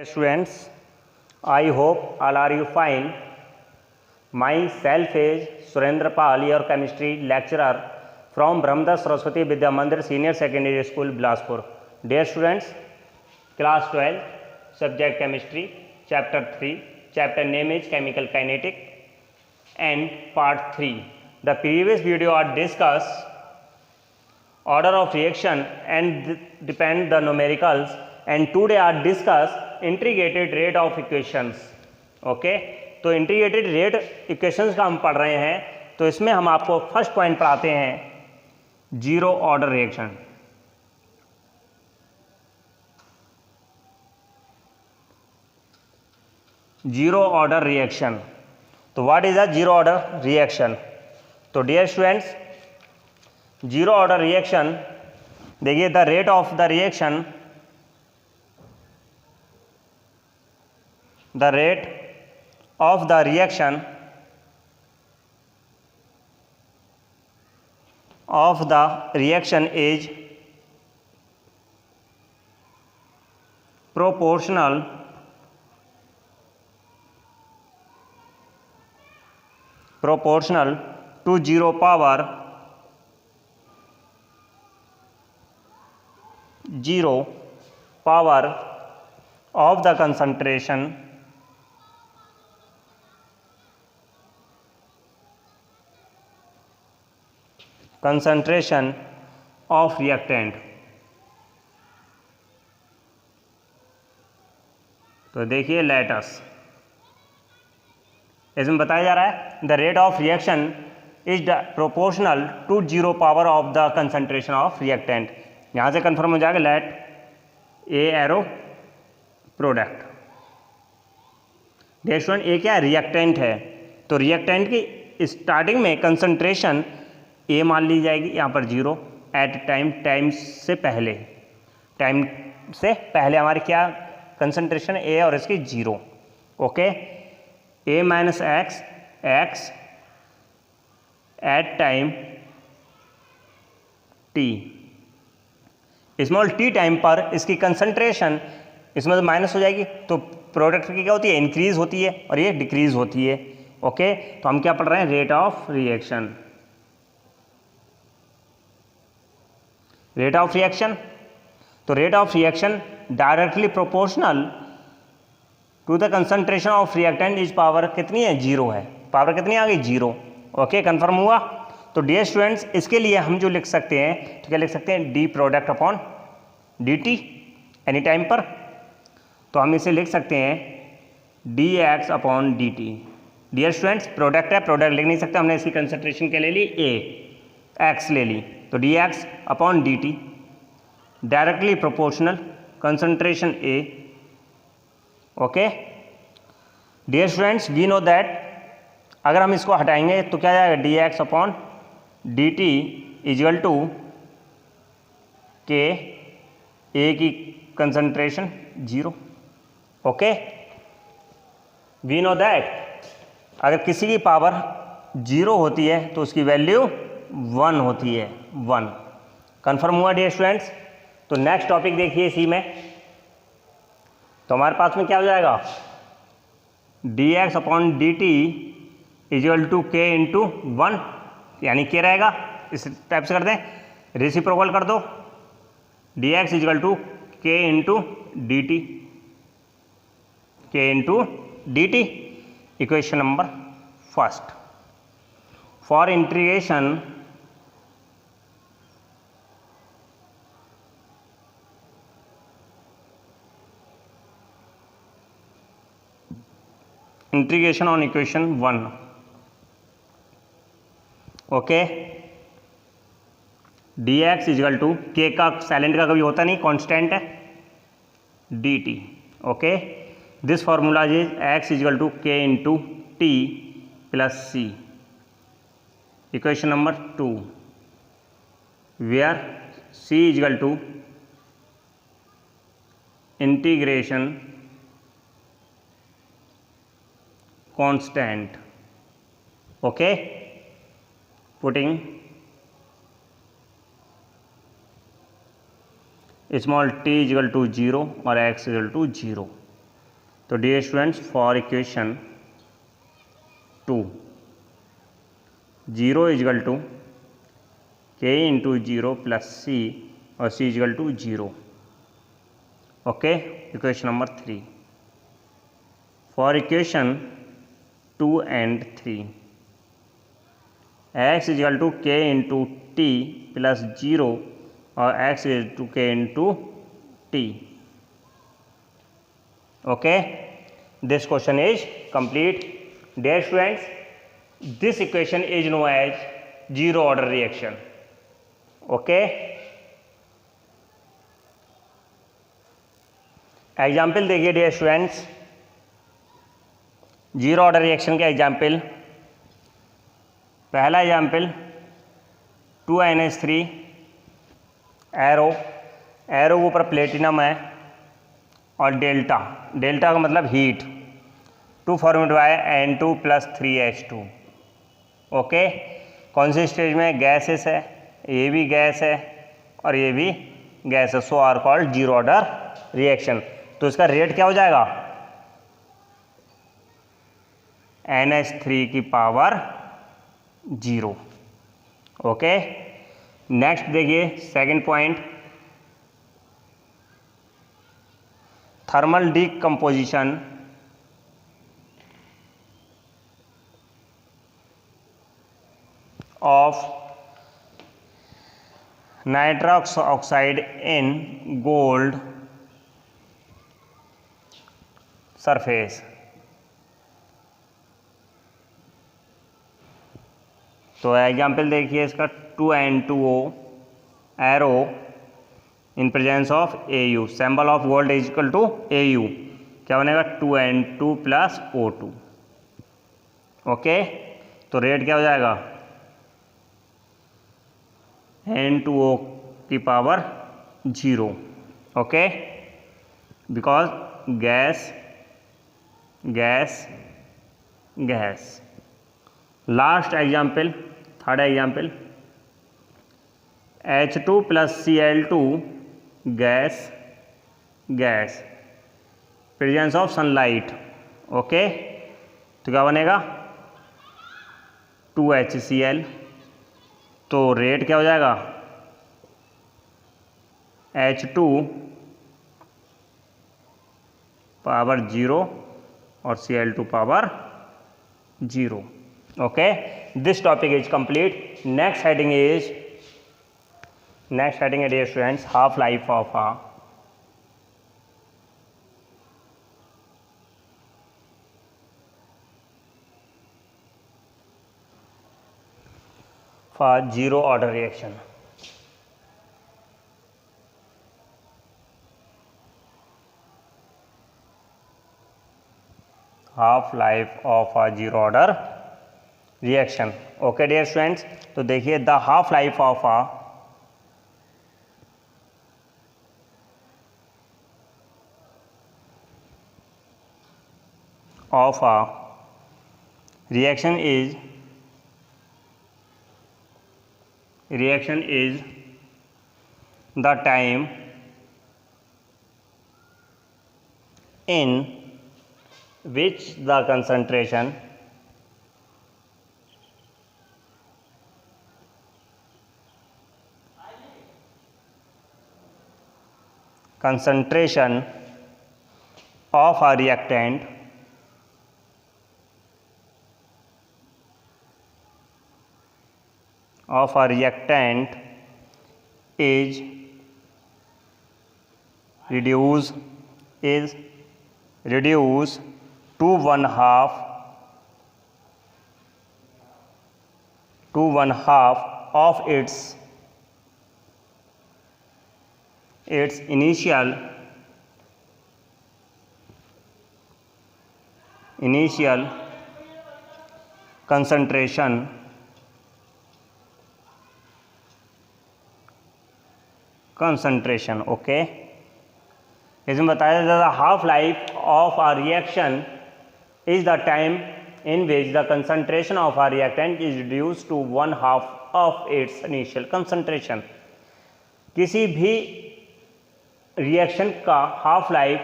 Students, I hope all are you fine. Myself is Surendra Pal, your chemistry lecturer from Brahmdas Saraswati Vidya Mandir Senior Secondary School, Bilaspur. Dear students, class 12, subject chemistry, chapter 3, chapter name is chemical kinetic and part 3. The previous video are discussed order of reaction and depend the numericals, and today are discuss integrated rate of equations. Okay, तो integrated rate equations का हम पढ़ रहे हैं. तो इसमें हम आपको फर्स्ट पॉइंट पढ़ाते हैं zero order reaction. Zero order reaction. तो what is a zero order reaction? तो dear students, zero order reaction, देखिए the rate of the reaction, the rate of the reaction is proportional to 0 power 0 power of the concentration of reactant. तो देखिए latus, इसमें बताया जा रहा है the rate of reaction is proportional to 0 power of the concentration of reactant. यहाँ से confirm हो जाएगा लेट ए एरो प्रोडक्ट. देखिए स्टूडेंट, ए क्या रिएक्टेंट है, तो रिएक्टेंट की स्टार्टिंग में कंसंट्रेशन ए मान ली जाएगी यहाँ पर 0 एट टाइम से पहले हमारी क्या कंसंट्रेशन ए और इसकी 0. Okay, a minus x at time t, small t time पर इसकी कंसंट्रेशन इसमें तो माइनस हो जाएगी, तो प्रोडक्ट की क्या होती है, इंक्रीज होती है और ये डिक्रीज होती है. ओके, तो हम क्या पढ़ रहे हैं, rate of reaction. Rate of reaction, तो rate of reaction directly proportional to the concentration of reactant is power कितनी है, 0 है. पावर कितनी आ गई, 0. ओके, कंफर्म हुआ. तो डियर स्टूडेंट्स, इसके लिए हम जो लिख सकते हैं, तो क्या लिख सकते हैं, d product upon d t any time पर. तो हम इसे लिख सकते हैं d x upon d t. Dear students, product है, प्रोडक्ट लिख नहीं सकते, हमने इसकी कंसंट्रेशन क्या ले ली, ए एक्स ले ली, तो d x upon d t directly proportional concentration A. Okay dear students, we know that अगर हम इसको हटाएंगे तो क्या जाएगा, d x upon d t equal to k A की concentration 0. Okay, we know that अगर किसी की पावर 0 होती है तो उसकी वैल्यू 1 होती है, 1. कंफर्म हुआ डियर स्टूडेंट्स. तो नेक्स्ट टॉपिक देखिए इसी में, तो हमारे पास में क्या हो जाएगा, d x upon d t equal to के इंटू 1, यानी के रहेगा, इस टाइप से कर दें, रेसिप्रोकल कर दो, डी एक्स इजल टू के into d t, k into d t. Equation number first, for integration on equation 1. Okay, d x equal to k का साइलेंट का कभी होता नहीं, कांस्टेंट है, d t. Okay, this formula is x equal to के into t plus c. Equation number 2, where c equal to integration constant. Okay, putting small t equal to 0 और x equal to 0. तो dear students, for equation 2 0 equal to के into 0 plus c और c equal to 0. Okay, equation number 3. For equation 2 and 3 x equal to के into t plus 0 और x is to के into t. Okay, this question is complete. Dear students, this equation is known as zero order reaction. Okay. Example देखिए dear students, zero order reaction के example. पहला example 2NH3 arrow के ऊपर platinum है और delta का मतलब heat, 2 format by N2 plus 3H2. Okay, कौन सी स्टेज में? गैसेस है, ये भी गैस है और ये भी गैस है, so are called zero order reaction. तो इसका रेट क्या हो जाएगा? NH3 की पावर 0. ओके, नेक्स्ट देखिए second point, thermal decomposition of nitrous oxide in gold surface. तो एग्जाम्पल देखिए इसका 2N2O arrow in presence of Au, symbol of gold is equal to Au. क्या बनेगा? 2N2 plus O2. ओके, तो rate क्या हो जाएगा? N2O की power 0. Okay, because gas. Last example, third example, H2 plus Cl2 gas presence of sunlight. Okay, तो क्या बनेगा? 2HCl. तो रेट क्या हो जाएगा? H2 पावर 0 और Cl2 power 0. Okay, this topic is complete. Next heading है dear students, half life of for zero order reaction. Half life of a zero order reaction. Okay dear students, तो देखिए the half life of a reaction is the time in which the concentration of a reactant is reduced to one half of its initial concentration. Okay, इसमें बताया जाता है half life of a reaction is the time in which the concentration of a reactant is reduce to one half of its initial concentration. किसी भी reaction का half life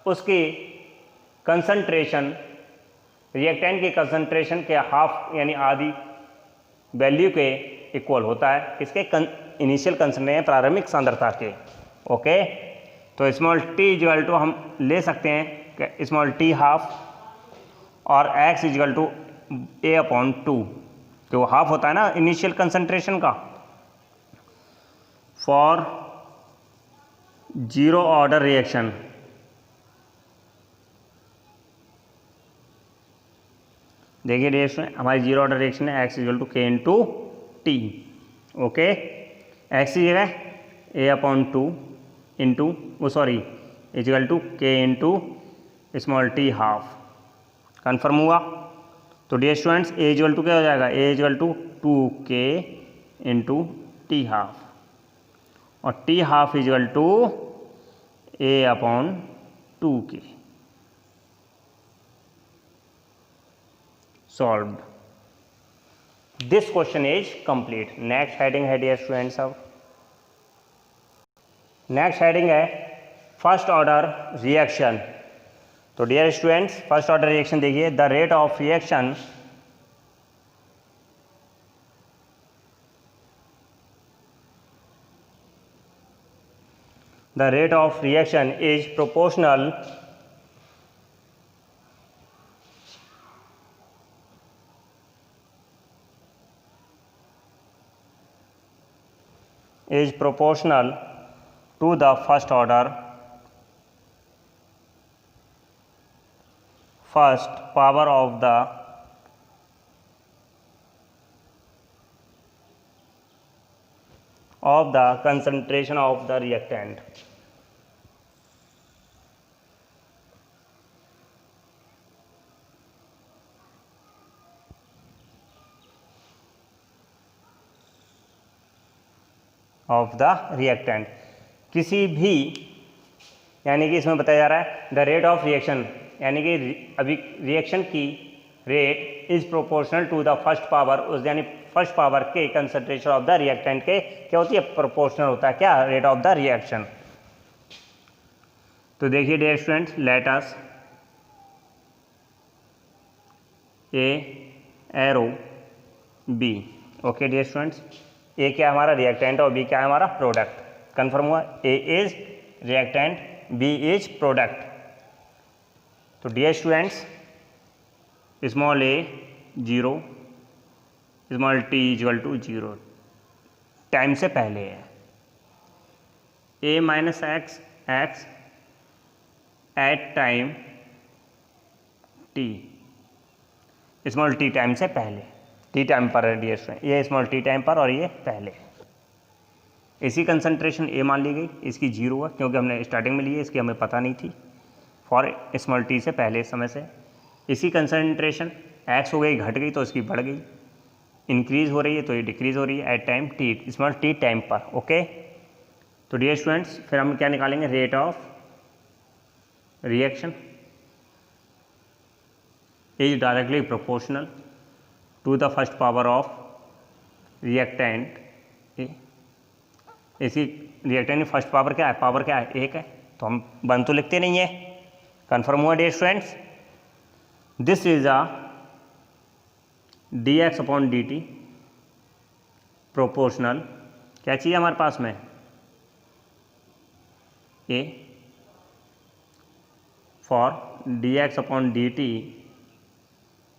उसके concentration, reactant की concentration के हाफ यानी आधी value के equal होता है, किसके इनिशियल कंसंट्रेशन प्रारंभिक सांद्रता के। ओके, तो स्मॉल टी इक्वल टू हम ले सकते हैं स्मॉल टी हाफ और x इक्वल टू A/2, जो हाफ होता है ना इनिशियल कंसंट्रेशन का। फॉर जीरो ऑर्डर रिएक्शन, देखिए रिएक्शन हमारी जीरो ऑर्डर रिएक्शन है x equal to K into t. Okay, x की जगह A/2 into equal to K into small t half. Confirm हुआ? तो dear students A equal to क्या हो जाएगा, A equal to 2K into t half और T half equal to A/2K। solved. This question is complete. Next heading है dear students, अब next heading है first order reaction. तो dear students first order reaction देखिए, the rate of reaction is proportional to the first power of the concentration of the reactant। Of the reactant, किसी भी यानी कि इसमें बताया जा रहा है द रेट ऑफ रिएक्शन, यानी कि अभी रिएक्शन की rate is proportional to the first power, उस यानी फर्स्ट पावर के कंसंट्रेशन ऑफ द रिएक्टेंट के क्या होती है, प्रोपोर्शनल होता है क्या, रेट ऑफ द रिएक्शन। तो देखिए dear students, let us a arrow b. Okay dear students, a क्या हमारा रिएक्टेंट और बी क्या है हमारा प्रोडक्ट। कंफर्म हुआ, a is reactant, b is product. तो dear students small a 0, small t equal to 0 time से पहले है, a minus x at time t, small t time से पहले, टी टाइम पर है डियर स्टूडेंट, ये स्मॉल टी टाइम पर और ये पहले। इसी कंसंट्रेशन ए मान ली गई, इसकी 0 है क्योंकि हमने स्टार्टिंग में ली है, इसकी हमें पता नहीं थी, फॉर स्मॉल टी से पहले समय से। इसी कंसंट्रेशन एक्स हो गई, घट गई तो इसकी बढ़ गई, इंक्रीज़ हो रही है तो ये डिक्रीज़ हो रही है at time t, small t time पर। ओके, तो डियर स्टूडेंट्स फिर हम क्या निकालेंगे, rate of reaction is directly proportional to the first power of reactant. इसी रिएक्टेंट की फर्स्ट पावर क्या है, पावर क्या है, 1 है, तो हम 1 तो लिखते नहीं है। कन्फर्म हुआ dear students, this is a dx upon dt proportional, क्या चाहिए हमारे पास में, a for dx upon dt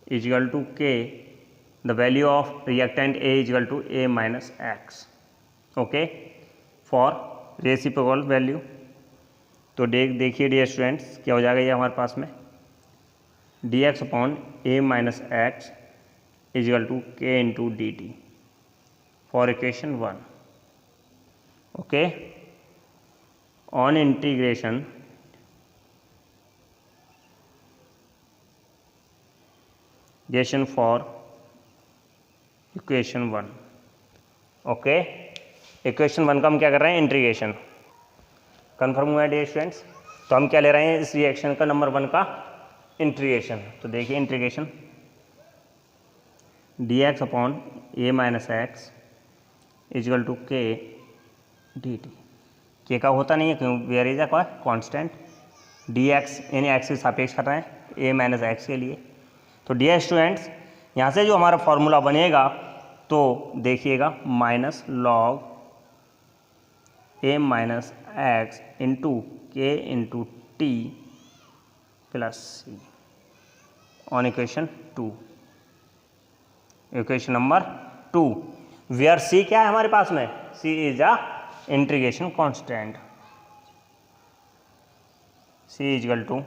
is equal to k, the value of reactant a is equal to a minus x. Okay, for reciprocal value, तो देखिए dear students क्या हो जाएगा ये हमारे पास में, dx upon a minus x is equal to k into d t for equation 1। Okay, on integration जेशन फॉर इक्वेशन 1। ओके, इक्वेशन 1 का हम क्या कर रहे हैं, इंटीग्रेशन। कन्फर्म हुआ है डियर स्टूडेंट्स, तो हम क्या ले रहे हैं इस रिएक्शन का नंबर 1 का इंटीग्रेशन। तो देखिए integration dx upon a minus x equal to k dt, के का होता नहीं है क्यों, where is a constant, d x यानी एक्स के सापेक्ष कर रहे हैं ए माइनस एक्स के लिए। तो डियर स्टूडेंट्स, यहाँ से जो हमारा फॉर्मूला बनेगा तो देखिएगा minus log a minus x into k into t plus c on equation 2, equation number 2, where c क्या है हमारे पास में, c is a integration constant, c is equal to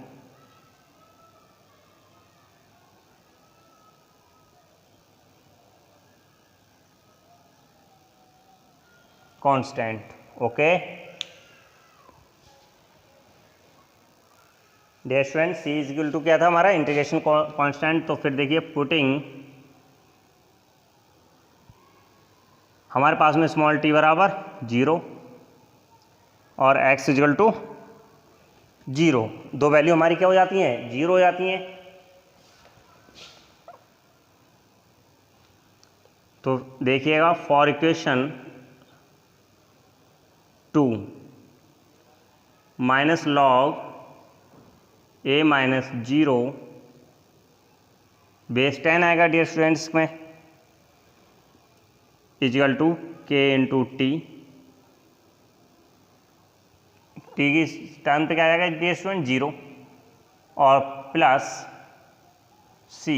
constant. Okay dear student, c is equal to क्या था हमारा, integration constant. तो फिर देखिए पुटिंग हमारे पास में स्मॉल टी बराबर 0 और एक्स इक्वल टू 0, दो वैल्यू हमारी क्या हो जाती हैं, 0 हो जाती हैं। तो देखिएगा for equation 2 minus log a minus 0 base 10 आएगा डियर स्टूडेंट्स में, इजिकल टू के इंटू टी, टी की टाइम पे क्या आएगा डियर स्टूडेंट 0 और प्लस सी,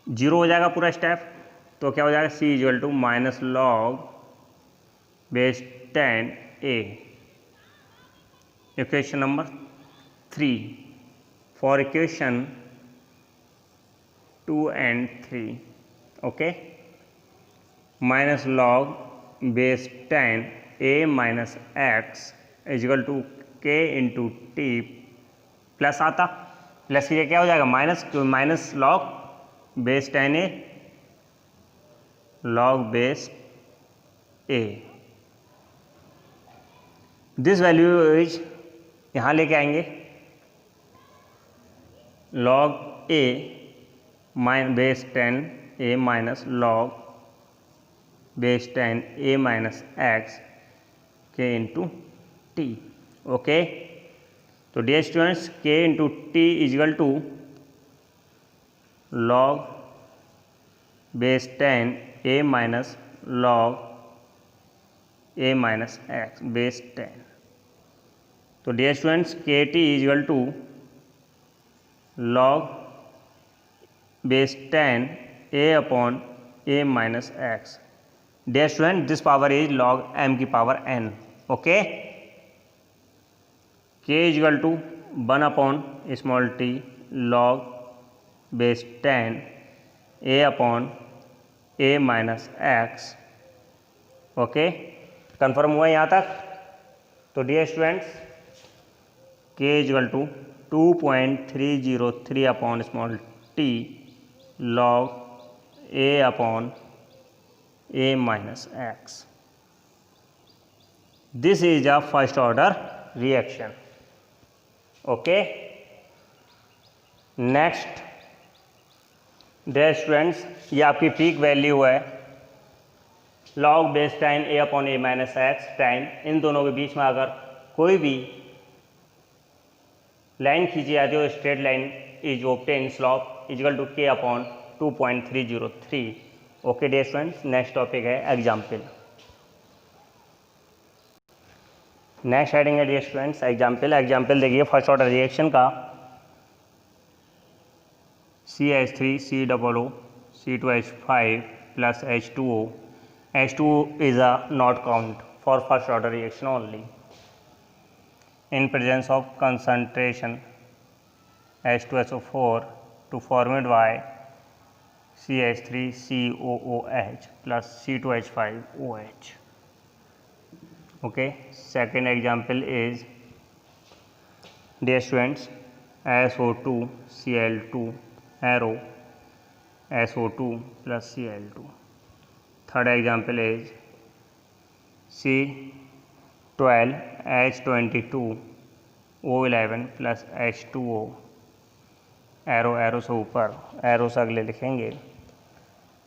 0 हो जाएगा पूरा स्टेप। तो क्या हो जाएगा c is equal to minus log base 10 a, equation number 3 for equation 2 and 3, okay, minus log base 10 a minus x is equal to के इंटू टी प्लस आता, प्लस ये क्या हो जाएगा minus, minus log base 10 a log base a, this value is यहाँ लेके आएंगे log a base 10 a minus log base 10 a minus x के इंटू टी। ओके तो dear students, k into t equal to log base 10 a minus log a minus x base 10। तो dear students, k t equal to log base 10 a upon a minus x. Dear student, this power is log m की power n। Okay, k equal to 1 upon small t log base 10 a upon a minus x. Okay, confirm हुआ यहाँ तक। तो dear students, के equal to 2.303 upon small t log a upon a minus x, this is a first order reaction. Okay, next dear students, ये आपकी peak value है log base 10 a upon a minus x time, इन दोनों के बीच में अगर कोई भी लाइन खींची जाती है, straight line is obtain slope is equal to के upon 2.303। Okay dear students, next topic है एग्जाम्पल। नेक्स्ट हेडिंग है डियर स्टूडेंट्स एग्जाम्पल। एग्जाम्पल देखिए फर्स्ट ऑर्डर रिएक्शन का, CH3 COO C2H5 plus H2O, H2O is a not count for first order reaction only in presence of concentration H2SO4 to formed by CH3 COOH plus C2H5OH. Okay, second example is dear students SO2 Cl2 arrow SO2 plus Cl2. Third example is C12H22 O11 plus H2O, arrow से ऊपर arrow से अगले लिखेंगे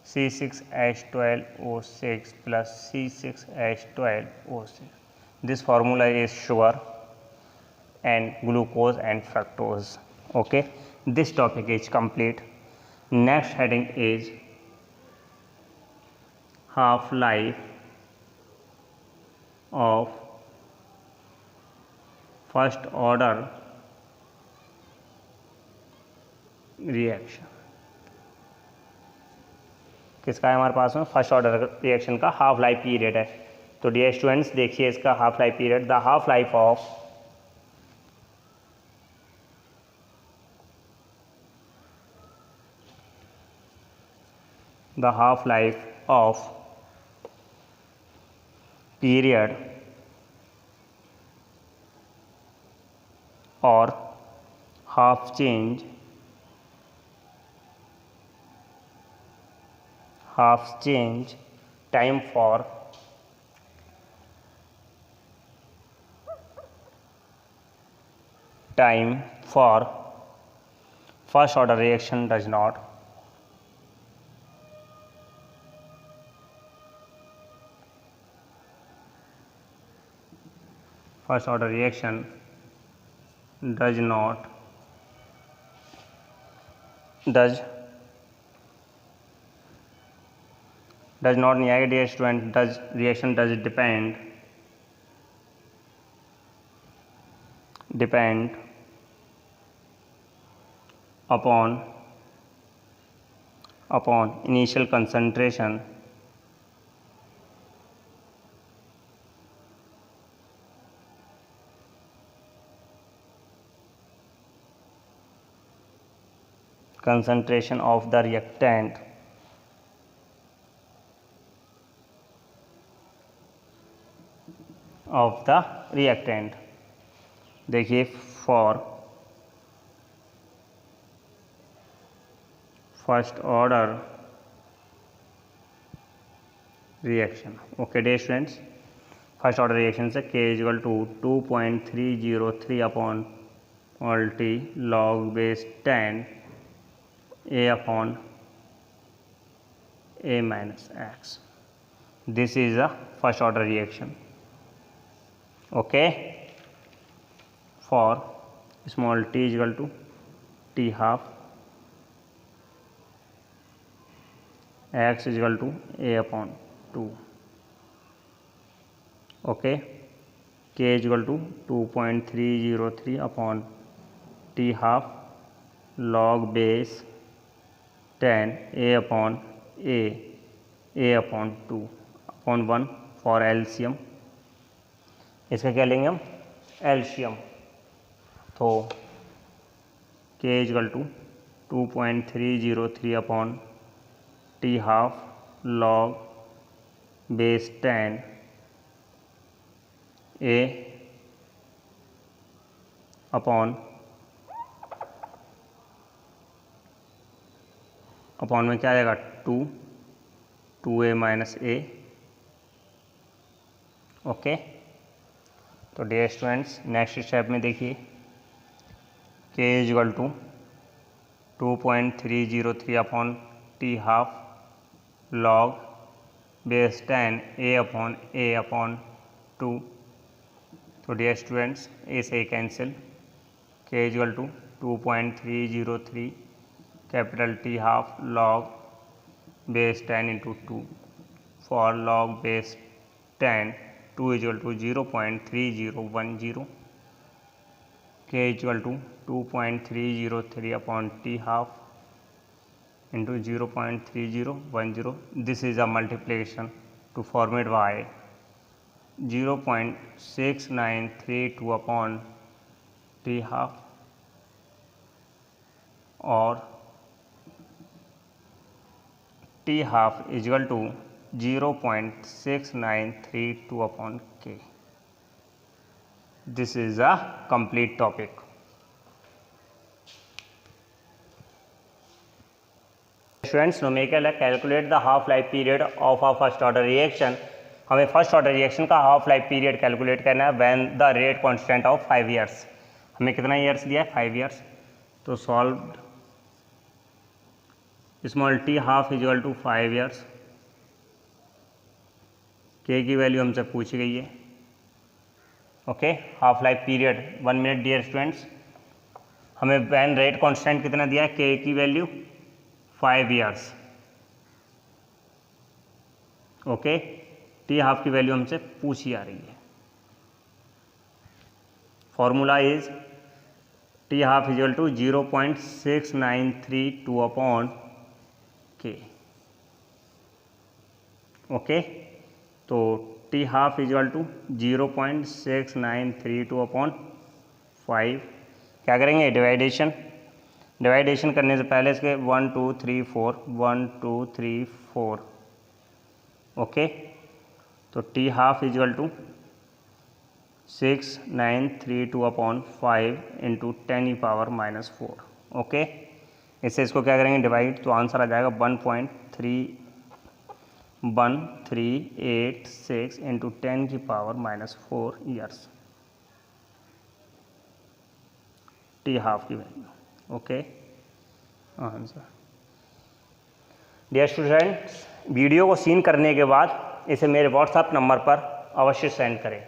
C6H12O6 plus C6H12O6. This formula is sure and glucose and fructose. Okay, this topic is complete. Next heading is half life of first order reaction. किसका है हमारे पास में? फर्स्ट ऑर्डर रिएक्शन का हाफ लाइफ पीरियड है. तो dear students देखिए इसका half life period. The half life of period और half change time for first order reaction does not does not नहीं आएगा dear student. reaction does depend upon initial concentration of the reactant देखिए for first order reaction. Okay dear students, first order reaction से K equal to 2.303 upon multi log base 10 A upon A minus x. This is a first order reaction. Okay, for small t is equal to t half x is equal to a upon 2. okay, k is equal to 2.303 upon t half log base 10 a upon a upon 2 upon 1 for LCM. इसका क्या लेंगे हम? LCM. तो K equal to 2.303 upon t half log base 10 A upon में क्या आएगा? 2A minus A. Okay, तो dear students next step में देखिए K is equal to 2.303 upon t half log base 10 A upon 2. तो डियर स्टूडेंट्स ए से cancel. K is equal to 2.303 capital t half log base 10 into 2 for log base 10 2 is equal to 0.3010. K is equal to 2.303 upon t half into 0.3010. This is a multiplication to formate y 0.6932 upon t half or t half is equal to 0.6932 upon K. This is a complete topic. Students, numerical calculate the half life period of a first order reaction. हमें first order reaction का half life period calculate करना है when the rate constant of 5 years. हमें कितना years दिया है? 5 years. तो solve small t half is equal to 5 years. K की वैल्यू हमसे पूछी गई है okay, half life period 1 minute dear students. हमें वैन रेट कांस्टेंट कितना दिया है, के की value 5 years. Okay, t half की वैल्यू हमसे पूछी आ रही है। Formula is t half equal to 0.6932 upon k. Okay, तो t half equal to 0.6932 upon 5। क्या करेंगे, डिवाइडेशन करने से पहले इसके 1 2 3 4 1 2 3 4। ओके, तो t half equal to 6932 upon 5 into 10⁻⁻4। Okay, इससे इसको क्या करेंगे डिवाइड, तो आंसर आ जाएगा 1.1386 इंटू 10⁻⁻4 ईयर्स टी हाफ की value. Okay, answer. Dear students, video को सीन करने के बाद इसे मेरे व्हाट्सएप नंबर पर अवश्य सेंड करें।